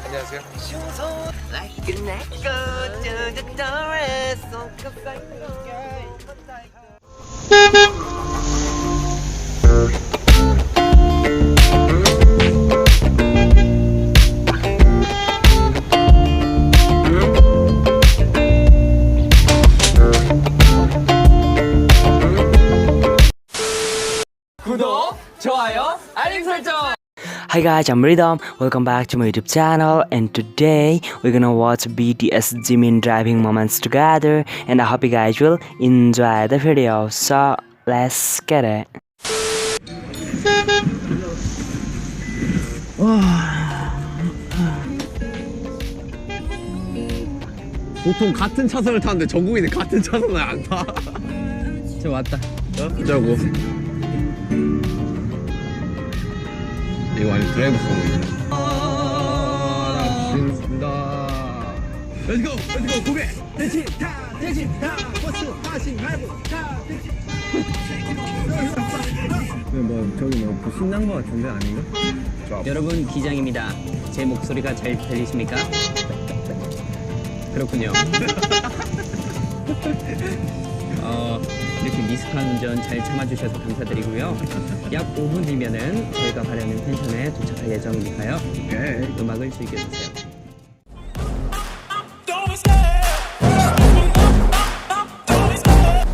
안녕하세요. 구독, 좋아요, 알림 설정. Hi guys, I'm Ridam. Welcome back to my YouTube channel, and today we're gonna watch BTS Jimin driving moments together, and I hope you guys will enjoy the video. So let's get it. 보통 같은 차선을 타는데 전국인은 같은 차선을 안 타. 저 왔다. 어쩌고? 이거 완전 드라이브 송이네. 신다. Let's go, 고개. 대신 다, 버스 다시 라이브 다. 뭐 저기 뭐 신난 거 같은데 아닌가? 여러분 기장입니다. 제 목소리가 잘 들리십니까? 그렇군요. 이렇게 미숙한 운전 잘 참아주셔서 감사드리고요. 약 5분 뒤면은 저희가 가려는 펜션에 도착할 예정이니까요. 음악을 즐겨주세요.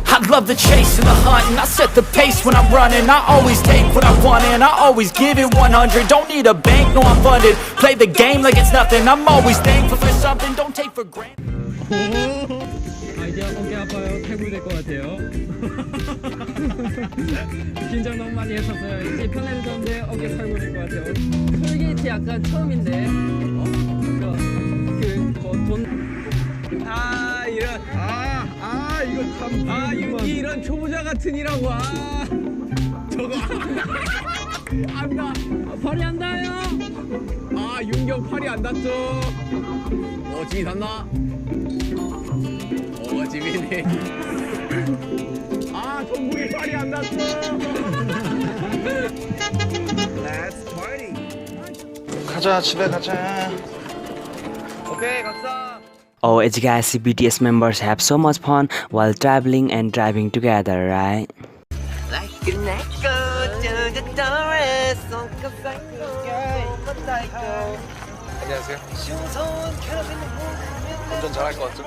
I love the chase and the hunt, and I set the pace when I'm running. I always take what I want and I always give it 100. Don't need a bank, no I'm funded. Play the game like it's nothing. I'm always thankful for something. Don't take for granted. 이제 어깨 아파요. 탈골될 것 같아요. 긴장 너무 많이 했었어요. 이제 편해졌는데 어깨 탈골될 것 같아요. 톨게이트 약간 처음인데. 이런 초보자 같은 이라고. 저거 안다. 팔이 안 닿아요. 윤경 팔이 안 닿죠. 지민 닿나? 지민이. 정국이 팔이 안 닿죠. Let's party. 가자, 집에 가자. 오케이, 갑시다. Oh, as you guys see, BTS members have so much fun while traveling and driving together, right? 안녕하세요. 운전 잘할 것 같죠?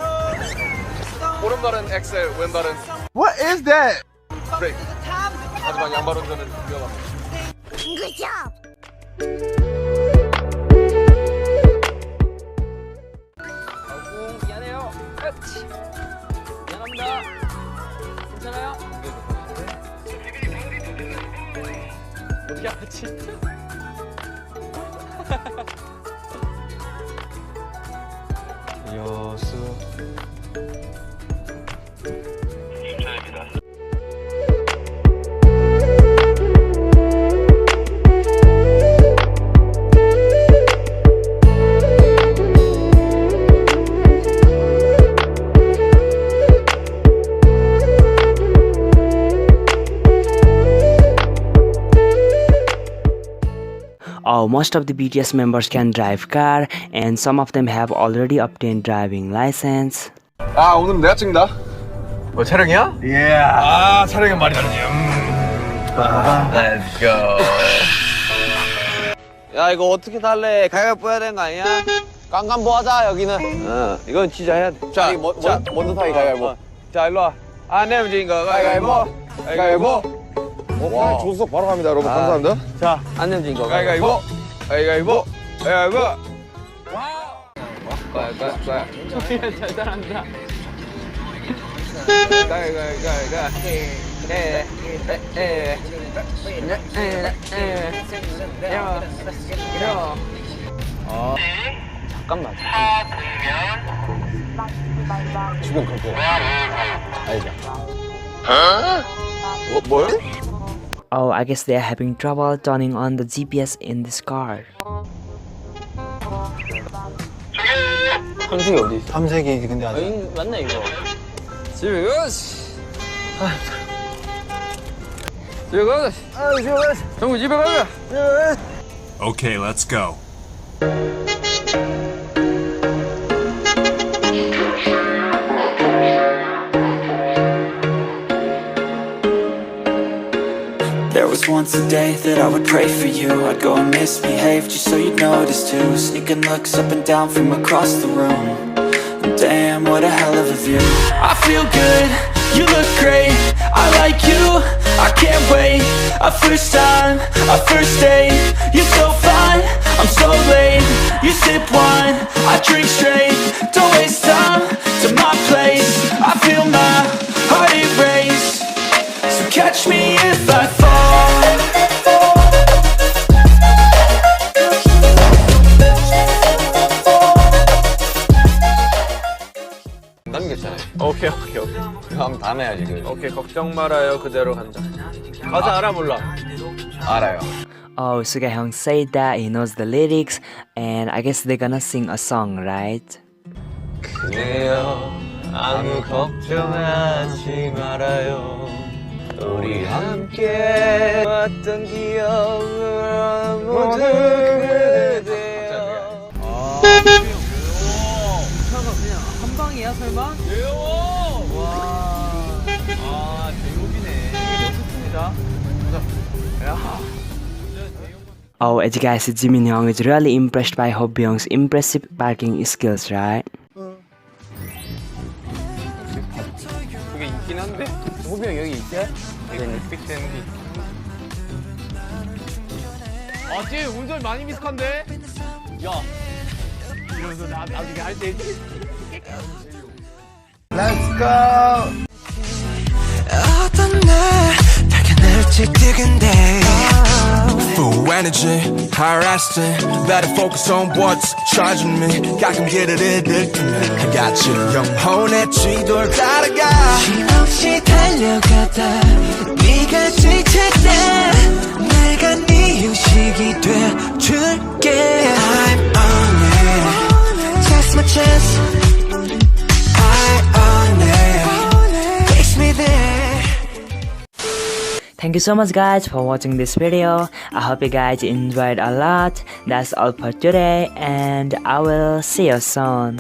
오른발은 엑셀, 왼발은 What is that? 브레이크. 하지만 양발 운전은 위험합니다. Good job. 미안해요. 미안합니다. 괜찮아요? 어떻게 알았지? 여수. Oh, most of the BTS members can drive car, and some of them have already obtained driving license. 오늘은 내가 찍는다. 뭐 촬영이야? Yeah. 촬영은 말이 다르지. Let's go. 야, 이거 어떻게 달래? 가위바위보 해야 되는 거 아니야? 깡깡보 하자, 여기는. 이건 진짜 해야 돼. 자, 먼저 타기 가위바위보. 자, 일로 와. 안 내면 진 거 가위바위보. 가위바위보. 와, 조수석 바로 갑니다, 여러분. 감사합니다. 자, 안 내면 진 거 가위바위보. 가위바위보. 가위바위보. 잘 따라한다. 잠깐만. 지금 갈게. 알자. 뭘? Oh, I guess they are having trouble turning on the GPS in this car. 탐색이 어디 있어? 탐색이 근데 아직 맞네 이거. 집에 가시. 집에 가시. 집에 가시. 정우 집에 가자. Okay, let's go. once a day that I would pray for you. I'd go and misbehave just so you'd notice too. Sneaking looks up and down from across the room. Damn, what a hell of a view. I feel good, you look great, I like you, I can't wait. A first time, a first date, you're so fine, I'm so late. You sip wine, I drink straight. Don't waste time to my place. I feel my heart erase. So catch me if I fall. 남겼잖아요. 오케이. 그럼 다음에 해야지. 오케이, 걱정 말아요. 그대로 간다. 가사 알아 몰라? 알아요. Oh, Suga Hyung said that he knows the lyrics, and I guess they're gonna sing a song, right? 그래요, 아무 걱정하지 말아요. 우리 함께 왔던 기억을 모두 그대요. 한 방이야 설마? 와, 제목이네. 멋있습니다. Oh, as you guys see, Jimin Hyung is really impressed by Ho Byung's impressive parking skills, right? 그게 있긴 한데. 호비 형 여기 있어요? 빅빅되는 게. 쟤 운전 많이 미숙한데? 야, 이러면서 나중에 할 때. Let's go. 어떤 날 발견할지 뜨근데 Full energy, harassing Better focus on what's charging me 가끔 길을 잃을 때면 I got you 영혼의 지도를 따라가 힘없이 달려가다 네가 지칠 때 내가 네 휴식이 돼줄게 I'm on it Just my chance I own it Takes me there Thank you so much guys for watching this video. I hope you guys enjoyed a lot. That's all for today and I will see you soon.